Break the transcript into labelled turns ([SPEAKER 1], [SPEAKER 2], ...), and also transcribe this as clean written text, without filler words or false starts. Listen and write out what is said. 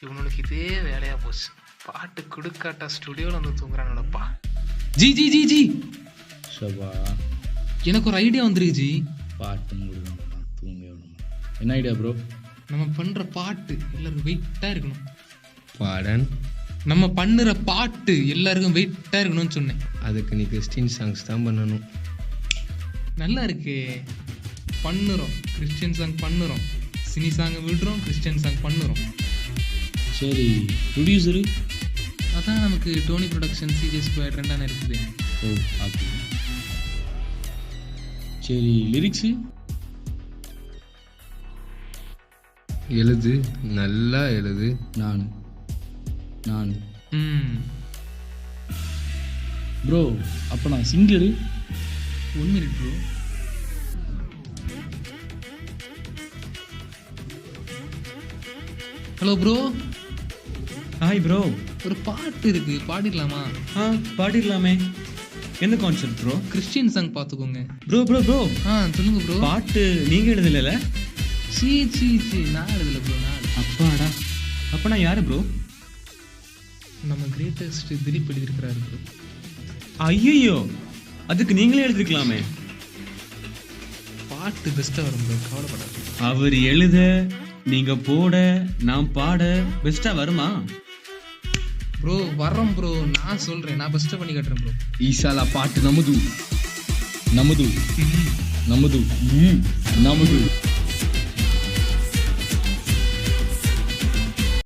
[SPEAKER 1] இவனுக்கு இதே வேலையா போச்சு. பாட்டு குடுக்காட்டா ஸ்டுடியோல வந்து தூங்குறானுடப்பா.
[SPEAKER 2] ஜி ஜி ஜி ஜி
[SPEAKER 3] ஷபா
[SPEAKER 2] எனக்கு ஒரு ஐடியா வந்துருக்கு ஜி.
[SPEAKER 3] பாட்டு முடிக்கணும் தூங்க விடணும். என்ன ஐடியா ப்ரோ?
[SPEAKER 2] நம்ம பண்ற பாட்டு எல்லாருக்கும் வெயிட்டா இருக்கணும்.
[SPEAKER 4] பாடன்
[SPEAKER 2] நம்ம பண்ணுற பாட்டு எல்லாருக்கும் வெயிட்டா இருக்கணும்னு சொன்னேன்.
[SPEAKER 4] அதுக்கு நீ கிறிஸ்டின் சாங்ஸ் தான் பண்ணணும்.
[SPEAKER 2] நல்லா இருக்கு. பண்ணுறோம், கிறிஸ்டியன் சாங் பண்ணுறோம், சினி சாங் விடுறோம், கிறிஸ்டியன் சாங் பண்ணுறோம்.
[SPEAKER 3] சரி ப்ரொடியூசரு?
[SPEAKER 2] அதான் நமக்கு டோனி ப்ரொடக்ஷன், சிஜே ஸ்கொயர் ரெண்டான இருக்குது.
[SPEAKER 3] ஓ அப்படி. சரி லிரிக்ஸு?
[SPEAKER 4] எழுது, நல்லா எழுது.
[SPEAKER 3] நான் ப்ரோ அப்போ நான் singer.
[SPEAKER 2] 1 minute bro. Hello bro.
[SPEAKER 5] Hi bro.
[SPEAKER 2] ஒரு பாட்டு இருக்கு, பாடிடலாமா?
[SPEAKER 5] பாடிடலாமே. என்ன கான்செப்ட் ப்ரோ?
[SPEAKER 2] கிறிஸ்டியன் சாங் பார்த்துக்கோங்க.
[SPEAKER 5] ப்ரோ ப்ரோ ப்ரோ
[SPEAKER 2] சொல்லுங்க ப்ரோ.
[SPEAKER 5] பாட்டு நீங்கள் எழுதல?
[SPEAKER 2] சி நான் எழுதல ப்ரோ.
[SPEAKER 5] அப்பாடா. அப்போ நான் யாரு ப்ரோ?
[SPEAKER 2] நம்ம கிரேட்டஸ்ட் திலீப் எழுதியிருக்கிறாரு ப்ரோ.
[SPEAKER 5] ஐயோ, அதுக்கு நீங்களே எழுதிருக்கலாமே.
[SPEAKER 2] பாட்டு பெஸ்ட்டாக வரும் ப்ரோ, கவலைப்படாது.
[SPEAKER 5] அவர் எழுத, நீங்க போட, நான் பாட பெஸ்டா வருமா
[SPEAKER 2] ப்ரோ? வரோம் ப்ரோ, நான் சொல்றேன், நான் பெஸ்ட்டாக பண்ணி காட்டுறேன் ப்ரோ.
[SPEAKER 3] ఈసాల పాట నమ్ముదు నమ్ముదు నమ్ముదు నమ్ముదు